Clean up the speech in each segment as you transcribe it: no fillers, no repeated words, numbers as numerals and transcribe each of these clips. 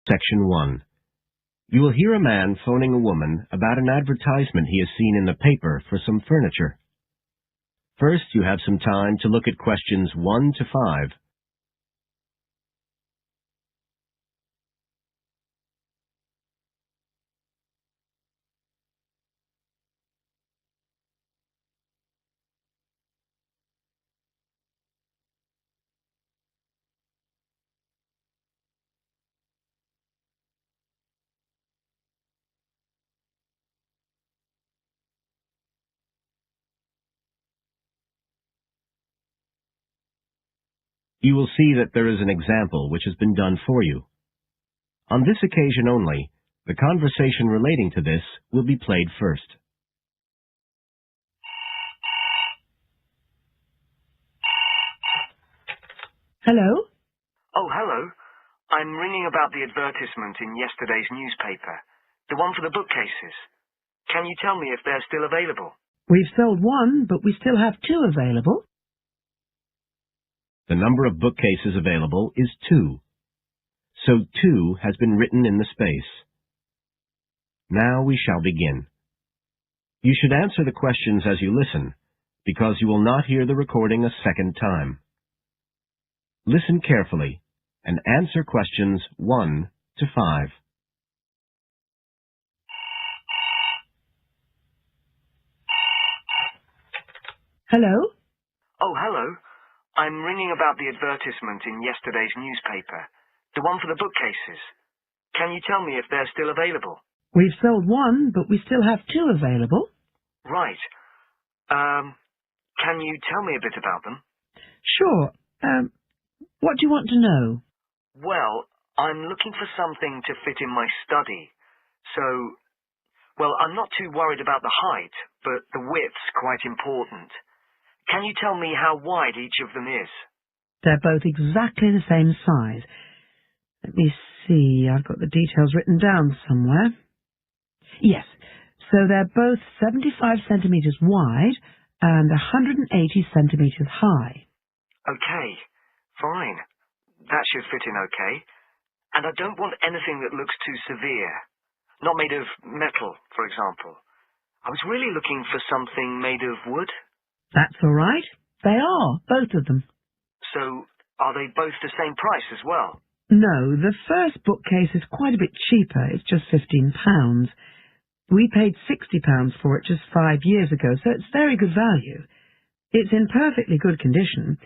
Section 1. You will hear a man phoning a woman about an advertisement he has seen in the paper for some furniture. First, you have some time to look at questions 1 to 5. You will see that there is an example which has been done for you. On this occasion only, the conversation relating to this will be played first. Hello? Oh, hello. I'm ringing about the advertisement in yesterday's newspaper. The one for the bookcases. Can you tell me if they're still available? We've sold one, but we still have 2 available. The number of bookcases available is 2. So 2 has been written in the space. Now we shall begin. You should answer the questions as you listen, because you will not hear the recording a second time. Listen carefully and answer questions 1 to 5. Hello? Oh, hello. I'm ringing about the advertisement in yesterday's newspaper. The one for the bookcases. Can you tell me if they're still available? We've sold one, but we still have 2 available. Right. Can you tell me a bit about them? Sure. What do you want to know? Well, I'm looking for something to fit in my study. I'm not too worried about the height, but the width's quite important. Can you tell me how wide each of them is? They're both exactly the same size. Let me see, I've got the details written down somewhere. Yes, so they're both 75 centimetres wide and 180 centimetres high. Okay, fine. That should fit in okay. And I don't want anything that looks too severe. Not made of metal, for example. I was really looking for something made of wood. That's all right. They are, both of them. So, are they both the same price as well? No, the first bookcase is quite a bit cheaper. It's just £15. We paid £60 for it just 5 years ago, so it's very good value. It's in perfectly good condition.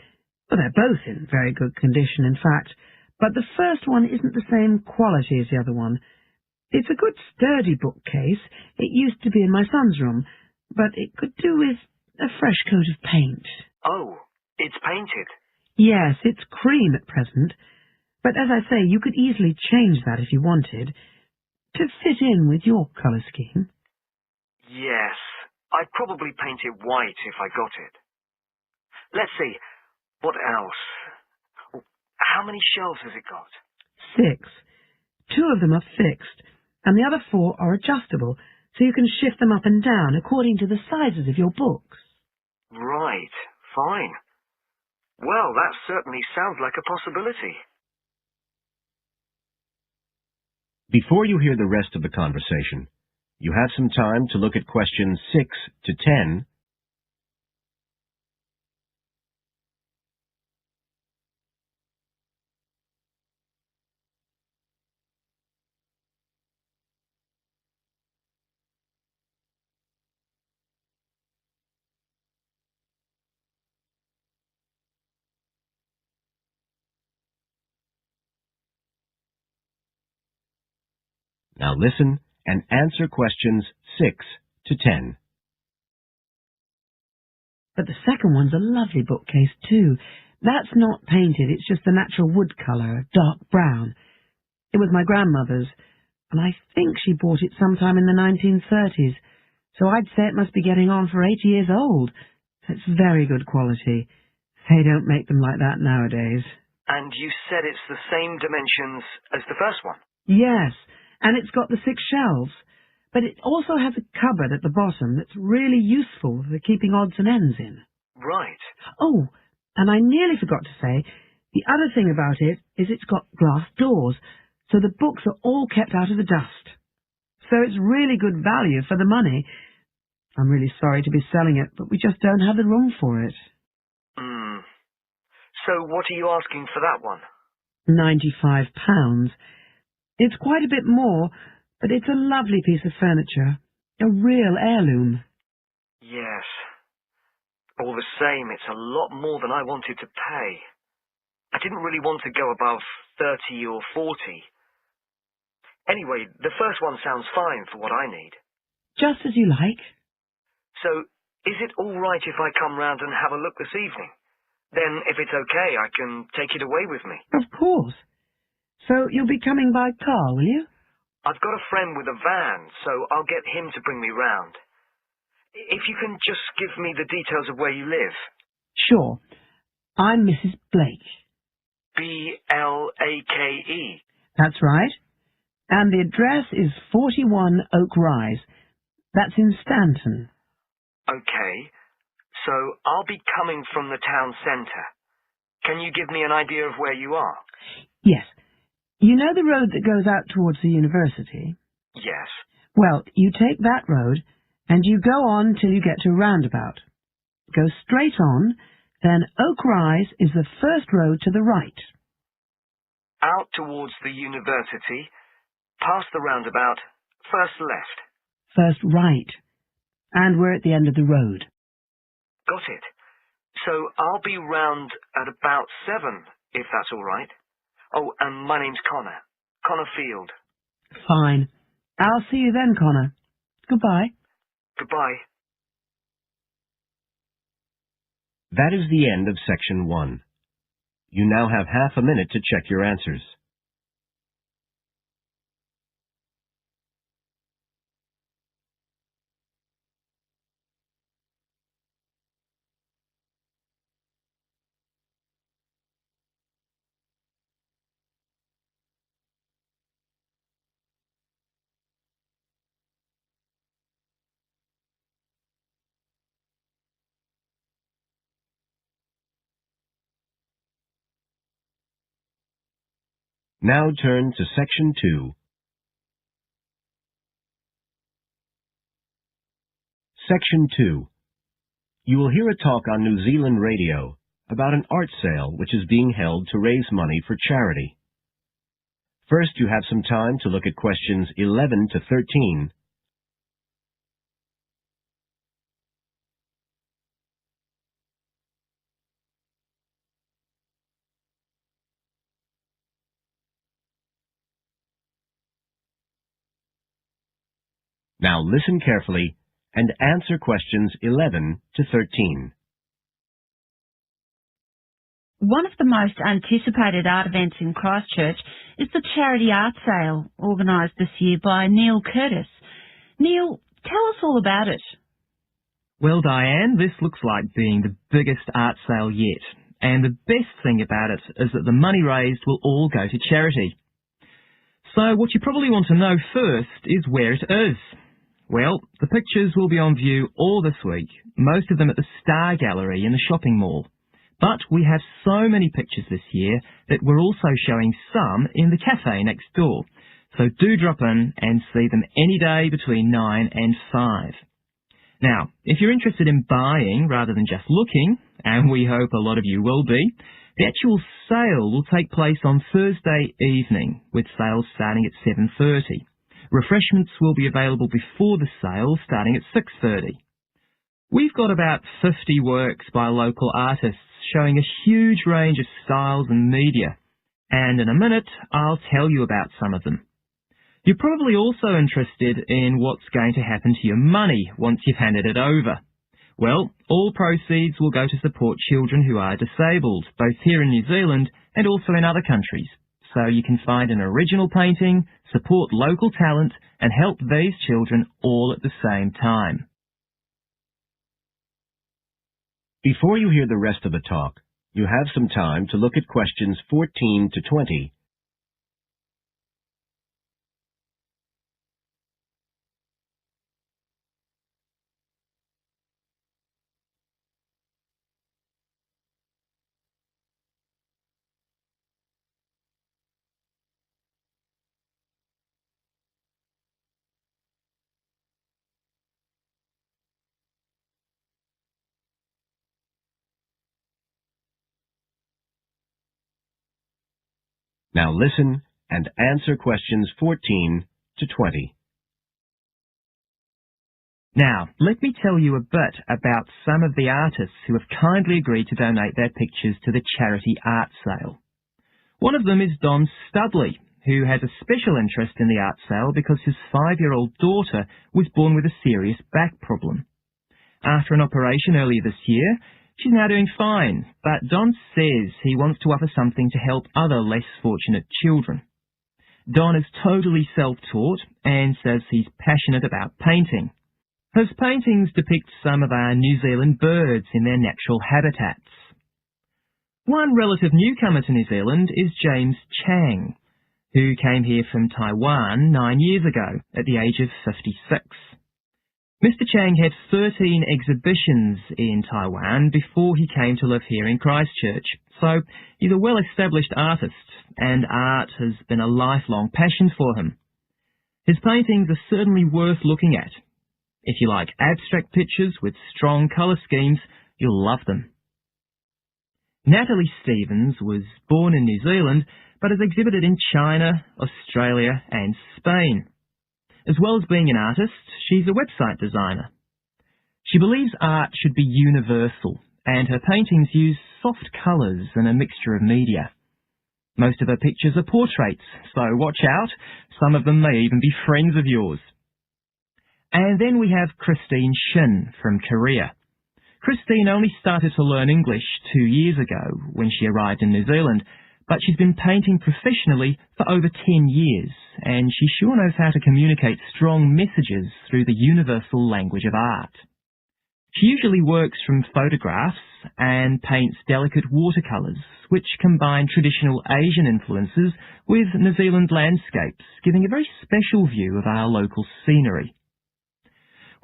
Well, they're both in very good condition, in fact. But the first one isn't the same quality as the other one. It's a good sturdy bookcase. It used to be in my son's room, but it could do with a fresh coat of paint. Oh, it's painted? Yes, it's cream at present. But as I say, you could easily change that if you wanted, to fit in with your colour scheme. Yes, I'd probably paint it white if I got it. Let's see, what else? How many shelves has it got? 6. 2 of them are fixed, and the other 4 are adjustable, so you can shift them up and down according to the sizes of your books. Right, fine. Well, that certainly sounds like a possibility. Before you hear the rest of the conversation, you have some time to look at questions 6 to 10. Now listen and answer questions 6 to 10. But the second one's a lovely bookcase too. That's not painted, it's just the natural wood colour, dark brown. It was my grandmother's, and I think she bought it sometime in the 1930s, so I'd say it must be getting on for 80 years old. It's very good quality. They don't make them like that nowadays. And you said it's the same dimensions as the first one? Yes, and it's got the 6 shelves. But it also has a cupboard at the bottom that's really useful for keeping odds and ends in. Right. Oh, and I nearly forgot to say, the other thing about it is it's got glass doors, so the books are all kept out of the dust. So it's really good value for the money. I'm really sorry to be selling it, but we just don't have the room for it. So what are you asking for that one? £95. It's quite a bit more, but it's a lovely piece of furniture. A real heirloom. Yes. All the same, it's a lot more than I wanted to pay. I didn't really want to go above 30 or 40. Anyway, the first one sounds fine for what I need. Just as you like. So, is it all right if I come round and have a look this evening? Then, if it's okay, I can take it away with me. Of course. So you'll be coming by car, will you? I've got a friend with a van, so I'll get him to bring me round. If you can just give me the details of where you live. Sure. I'm Mrs. Blake. B-L-A-K-E. That's right. And the address is 41 Oak Rise. That's in Stanton. Okay. So I'll be coming from the town centre. Can you give me an idea of where you are? Yes. You know the road that goes out towards the university? Yes. Well, you take that road, and you go on till you get to a roundabout. Go straight on, then Oak Rise is the first road to the right. Out towards the university, past the roundabout, first left. First right. And we're at the end of the road. Got it. So I'll be round at about 7, if that's all right. Oh, and my name's Connor. Connor Field. Fine. I'll see you then, Connor. Goodbye. Goodbye. That is the end of section 1. You now have half a minute to check your answers. Now turn to section 2. Section 2. You will hear a talk on New Zealand radio about an art sale which is being held to raise money for charity. First, you have some time to look at questions 11 to 13. Now listen carefully and answer questions 11 to 13. One of the most anticipated art events in Christchurch is the charity art sale, organised this year by Neil Curtis. Neil, tell us all about it. Well, Diane, this looks like being the biggest art sale yet. And the best thing about it is that the money raised will all go to charity. So what you probably want to know first is where it is. Well, the pictures will be on view all this week, most of them at the Star Gallery in the shopping mall. But we have so many pictures this year that we're also showing some in the cafe next door. So do drop in and see them any day between 9 and 5. Now, if you're interested in buying rather than just looking, and we hope a lot of you will be, the actual sale will take place on Thursday evening, with sales starting at 7:30. Refreshments will be available before the sale, starting at 6:30. We've got about 50 works by local artists showing a huge range of styles and media, and in a minute I'll tell you about some of them. You're probably also interested in what's going to happen to your money once you've handed it over. Well, all proceeds will go to support children who are disabled, both here in New Zealand and also in other countries. So you can find an original painting, support local talent, and help these children all at the same time. Before you hear the rest of the talk, you have some time to look at questions 14 to 20. Now listen and answer questions 14 to 20. Now, let me tell you a bit about some of the artists who have kindly agreed to donate their pictures to the charity art sale. One of them is Don Studley, who has a special interest in the art sale because his 5-year-old daughter was born with a serious back problem. After an operation earlier this year, she's now doing fine, but Don says he wants to offer something to help other less fortunate children. Don is totally self-taught and says he's passionate about painting. His paintings depict some of our New Zealand birds in their natural habitats. One relative newcomer to New Zealand is James Chang, who came here from Taiwan 9 years ago at the age of 56. Mr. Chang had 13 exhibitions in Taiwan before he came to live here in Christchurch, so he's a well-established artist, and art has been a lifelong passion for him. His paintings are certainly worth looking at. If you like abstract pictures with strong colour schemes, you'll love them. Natalie Stevens was born in New Zealand, but has exhibited in China, Australia and Spain. As well as being an artist, she's a website designer. She believes art should be universal, and her paintings use soft colours and a mixture of media. Most of her pictures are portraits, so watch out, some of them may even be friends of yours. And then we have Christine Shin from Korea. Christine only started to learn English 2 years ago when she arrived in New Zealand, but she's been painting professionally for over 10 years, and she sure knows how to communicate strong messages through the universal language of art. She usually works from photographs and paints delicate watercolours, which combine traditional Asian influences with New Zealand landscapes, giving a very special view of our local scenery.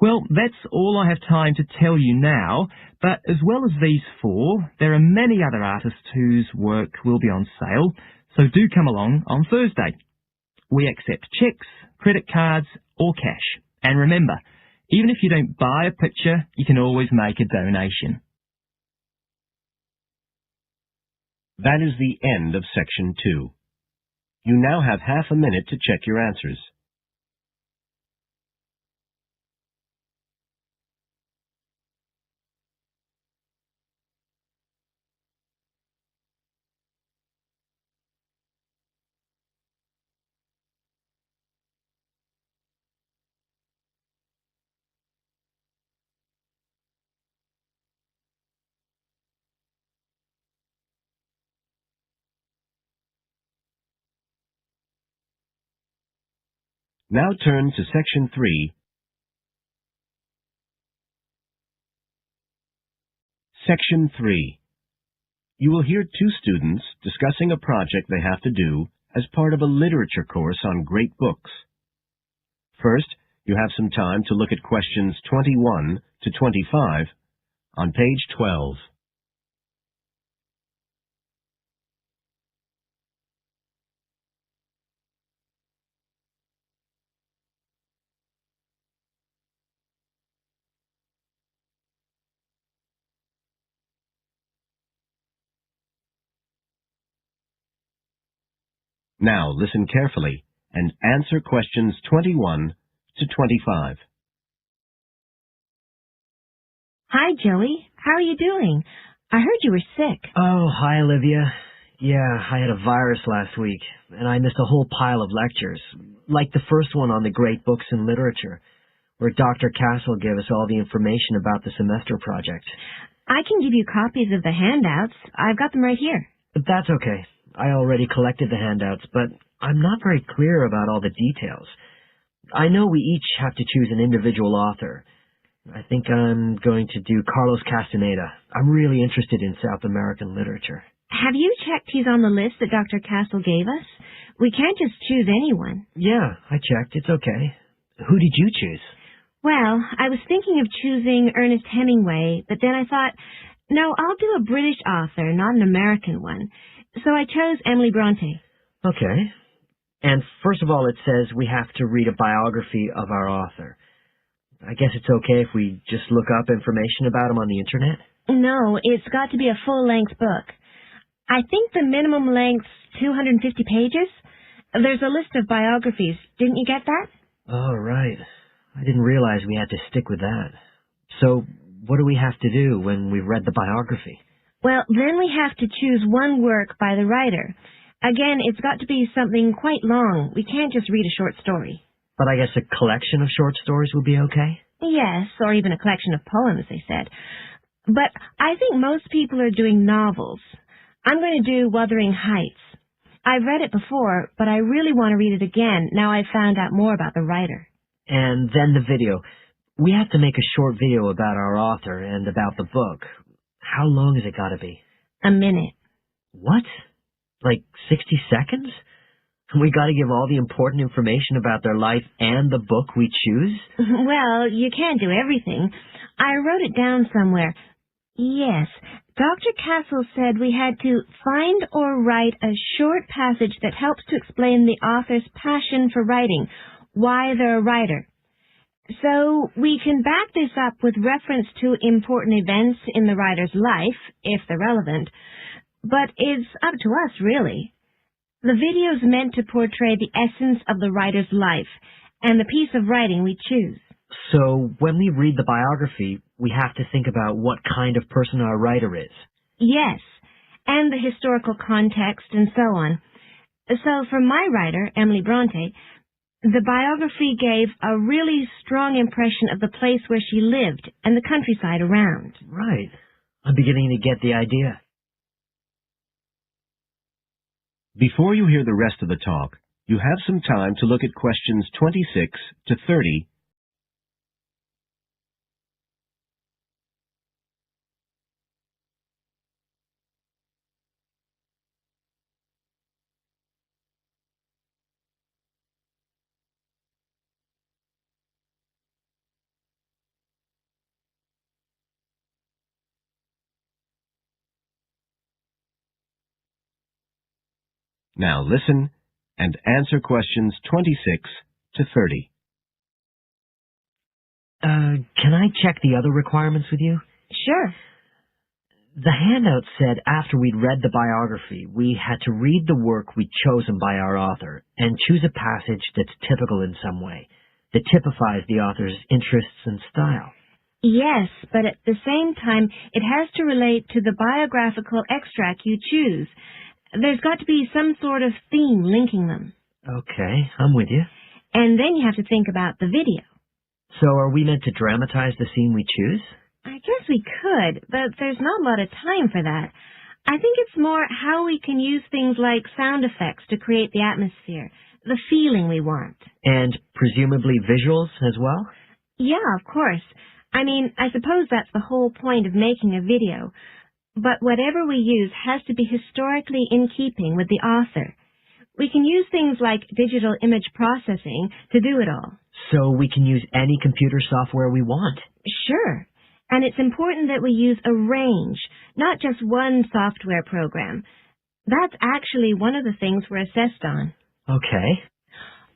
Well, that's all I have time to tell you now, but as well as these 4, there are many other artists whose work will be on sale, so do come along on Thursday. We accept cheques, credit cards or cash. And remember, even if you don't buy a picture, you can always make a donation. That is the end of Section 2. You now have half a minute to check your answers. Now turn to Section 3. Section 3. You will hear 2 students discussing a project they have to do as part of a literature course on great books. First, you have some time to look at questions 21 to 25 on page 12. Now listen carefully and answer questions 21 to 25. Hi, Joey. How are you doing? I heard you were sick. Oh, hi, Olivia. Yeah, I had a virus last week, and I missed a whole pile of lectures, like the first one on the great books in literature, where Dr. Castle gave us all the information about the semester project. I can give you copies of the handouts. I've got them right here. But that's okay. I already collected the handouts, but I'm not very clear about all the details. I know we each have to choose an individual author. I think I'm going to do Carlos Castaneda. I'm really interested in South American literature. Have you checked he's on the list that Dr. Castle gave us? We can't just choose anyone. Yeah, I checked. It's okay. Who did you choose? Well, I was thinking of choosing Ernest Hemingway, but then I thought, no, I'll do a British author, not an American one. So I chose Emily Bronte. Okay. And first of all, it says we have to read a biography of our author. I guess it's okay if we just look up information about him on the internet? No, it's got to be a full-length book. I think the minimum length's 250 pages. There's a list of biographies. Didn't you get that? Oh, right. I didn't realize we had to stick with that. So, what do we have to do when we've read the biography? Well, then we have to choose one work by the writer. Again, it's got to be something quite long. We can't just read a short story. But I guess a collection of short stories would be okay? Yes, or even a collection of poems, they said. But I think most people are doing novels. I'm going to do Wuthering Heights. I've read it before, but I really want to read it again now I've found out more about the writer. And then the video. We have to make a short video about our author and about the book. How long has it got to be? A minute. What? Like 60 seconds? We got to give all the important information about their life and the book we choose? Well, you can't do everything. I wrote it down somewhere. Yes, Dr. Castle said we had to find or write a short passage that helps to explain the author's passion for writing, why they're a writer. So we can back this up with reference to important events in the writer's life, if they're relevant. But it's up to us, really. The video's meant to portray the essence of the writer's life and the piece of writing we choose. So when we read the biography, we have to think about what kind of person our writer is. Yes, and the historical context and so on. So for my writer, Emily Bronte, the biography gave a really strong impression of the place where she lived and the countryside around. Right. I'm beginning to get the idea. Before you hear the rest of the talk, you have some time to look at questions 26 to 30. Now listen and answer questions 26 to 30. Can I check the other requirements with you? Sure. The handout said after we'd read the biography, we had to read the work we'd chosen by our author and choose a passage that's typical in some way, that typifies the author's interests and style. Yes, but at the same time, it has to relate to the biographical extract you choose. There's got to be some sort of theme linking them. Okay, I'm with you. And then you have to think about the video. So are we meant to dramatize the scene we choose? I guess we could, but there's not a lot of time for that. I think it's more how we can use things like sound effects to create the atmosphere, the feeling we want. And presumably visuals as well? Yeah, of course. I mean, I suppose that's the whole point of making a video. But whatever we use has to be historically in keeping with the author. We can use things like digital image processing to do it all. So we can use any computer software we want? Sure. And it's important that we use a range, not just one software program. That's actually one of the things we're assessed on. Okay.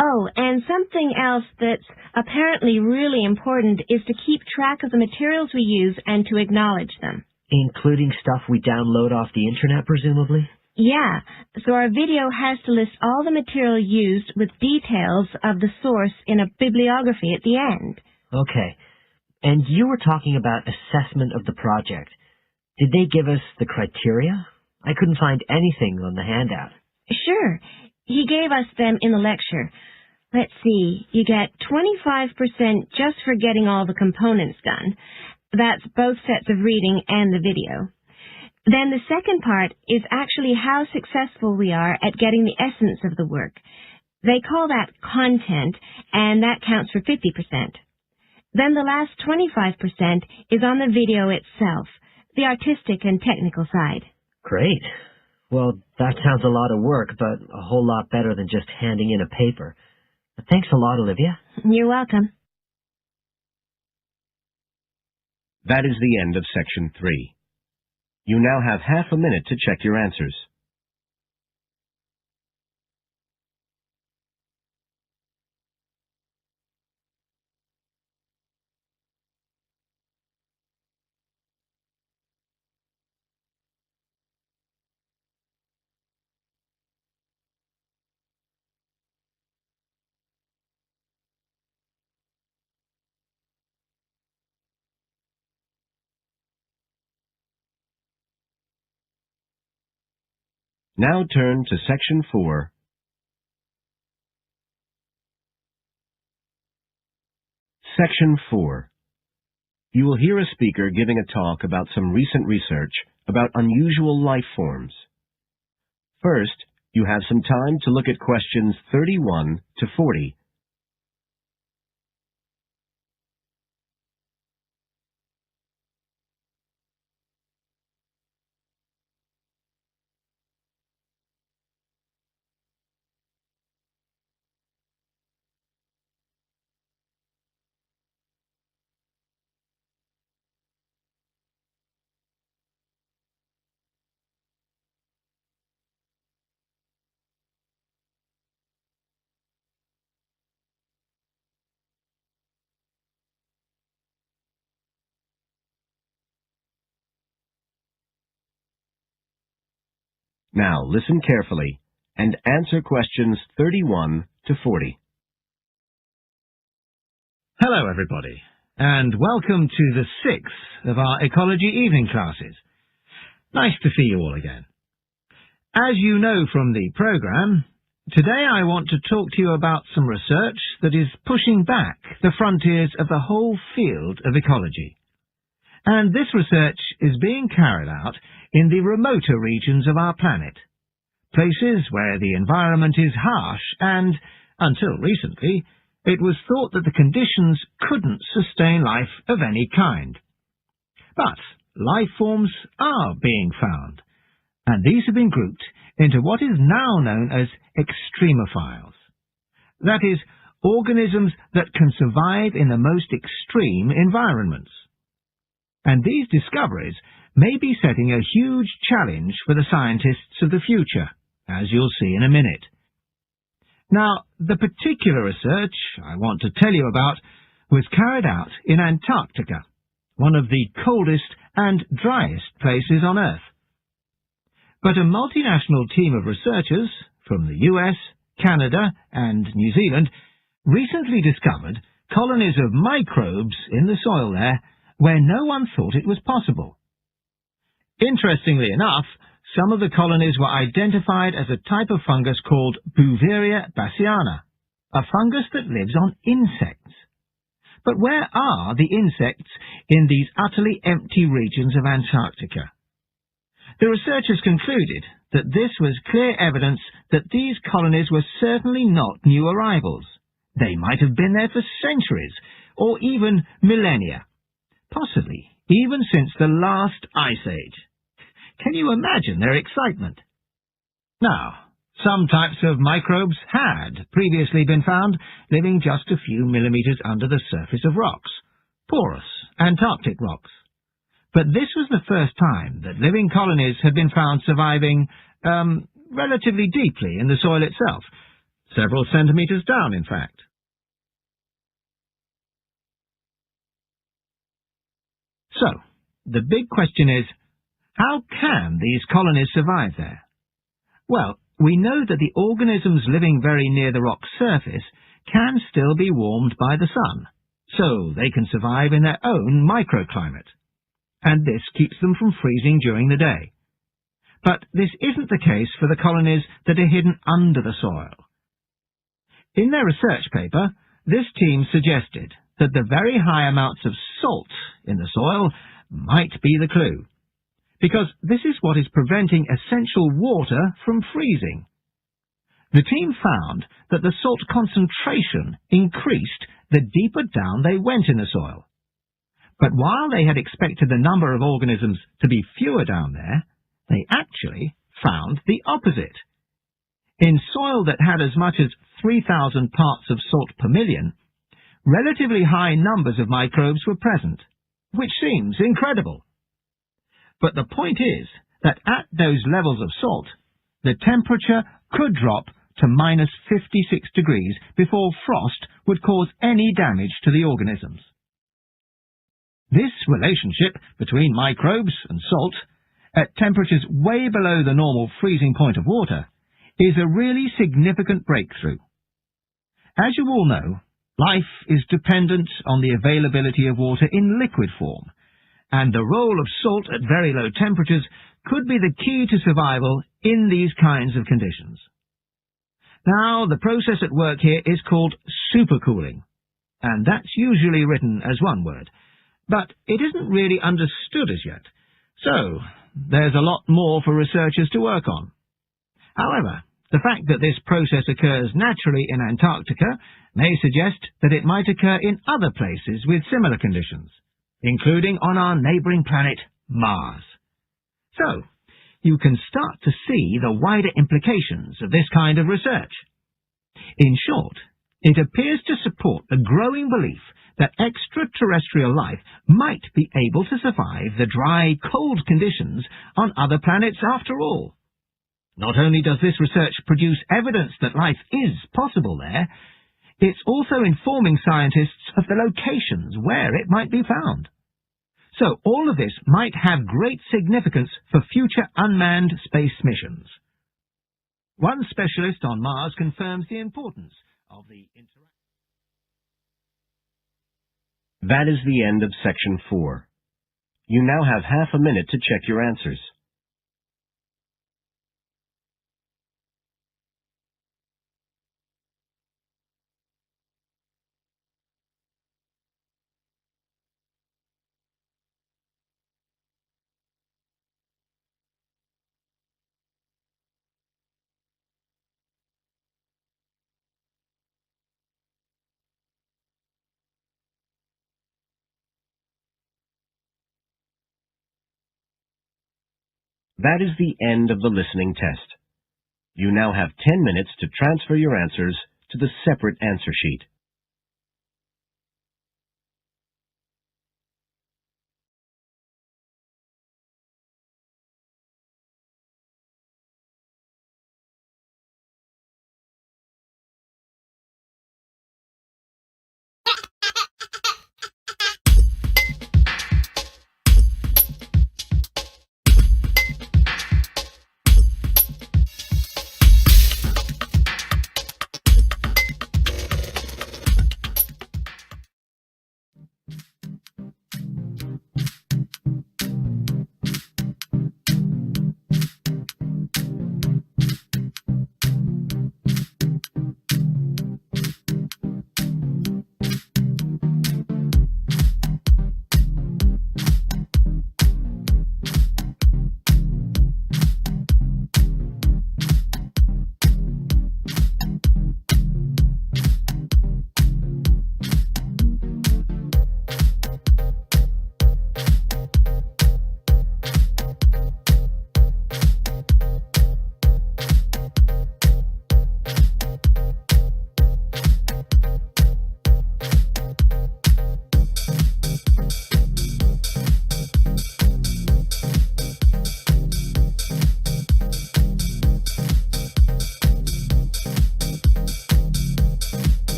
Oh, and something else that's apparently really important is to keep track of the materials we use and to acknowledge them. Including stuff we download off the internet, presumably? Yeah, so our video has to list all the material used with details of the source in a bibliography at the end. Okay. And you were talking about assessment of the project. Did they give us the criteria? I couldn't find anything on the handout. Sure. He gave us them in the lecture. Let's see, you get 25% just for getting all the components done. That's both sets of reading and the video. Then the second part is actually how successful we are at getting the essence of the work. They call that content, and that counts for 50%. Then the last 25% is on the video itself, the artistic and technical side. Great. Well, that sounds a lot of work, but a whole lot better than just handing in a paper. Thanks a lot, Olivia. You're welcome. That is the end of section 3. You now have half a minute to check your answers. Now turn to Section 4. Section 4. You will hear a speaker giving a talk about some recent research about unusual life forms. First, you have some time to look at questions 31 to 40. Now listen carefully and answer questions 31 to 40. Hello everybody, and welcome to the 6th of our ecology evening classes. Nice to see you all again. As you know from the programme, today I want to talk to you about some research that is pushing back the frontiers of the whole field of ecology. And this research is being carried out in the remoter regions of our planet, places where the environment is harsh and, until recently, it was thought that the conditions couldn't sustain life of any kind. But life forms are being found, and these have been grouped into what is now known as extremophiles. That is, organisms that can survive in the most extreme environments. And these discoveries may be setting a huge challenge for the scientists of the future, as you'll see in a minute. Now, the particular research I want to tell you about was carried out in Antarctica, one of the coldest and driest places on Earth. But a multinational team of researchers from the US, Canada, and New Zealand recently discovered colonies of microbes in the soil there where no one thought it was possible. Interestingly enough, some of the colonies were identified as a type of fungus called Bouveria bassiana, a fungus that lives on insects. But where are the insects in these utterly empty regions of Antarctica? The researchers concluded that this was clear evidence that these colonies were certainly not new arrivals. They might have been there for centuries, or even millennia, possibly even since the last ice age. Can you imagine their excitement? Now, some types of microbes had previously been found living just a few millimeters under the surface of rocks, porous Antarctic rocks. But this was the first time that living colonies had been found surviving relatively deeply in the soil itself, several centimeters down, in fact. So, the big question is, how can these colonies survive there? Well, we know that the organisms living very near the rock's surface can still be warmed by the sun, so they can survive in their own microclimate, and this keeps them from freezing during the day. But this isn't the case for the colonies that are hidden under the soil. In their research paper, this team suggested that the very high amounts of salt in the soil might be the clue, because this is what is preventing essential water from freezing. The team found that the salt concentration increased the deeper down they went in the soil. But while they had expected the number of organisms to be fewer down there, they actually found the opposite. In soil that had as much as 3,000 parts of salt per million, relatively high numbers of microbes were present, which seems incredible. But the point is that at those levels of salt, the temperature could drop to minus 56 degrees before frost would cause any damage to the organisms. This relationship between microbes and salt, at temperatures way below the normal freezing point of water, is a really significant breakthrough. As you all know, life is dependent on the availability of water in liquid form, and the role of salt at very low temperatures could be the key to survival in these kinds of conditions. Now, the process at work here is called supercooling, and that's usually written as one word, but it isn't really understood as yet, so there's a lot more for researchers to work on. However, the fact that this process occurs naturally in Antarctica may suggest that it might occur in other places with similar conditions, including on our neighbouring planet, Mars. So, you can start to see the wider implications of this kind of research. In short, it appears to support the growing belief that extraterrestrial life might be able to survive the dry, cold conditions on other planets after all. Not only does this research produce evidence that life is possible there, it's also informing scientists of the locations where it might be found. So all of this might have great significance for future unmanned space missions. One specialist on Mars confirms the importance of the interaction. That is the end of Section 4. You now have half a minute to check your answers. That is the end of the listening test. You now have 10 minutes to transfer your answers to the separate answer sheet.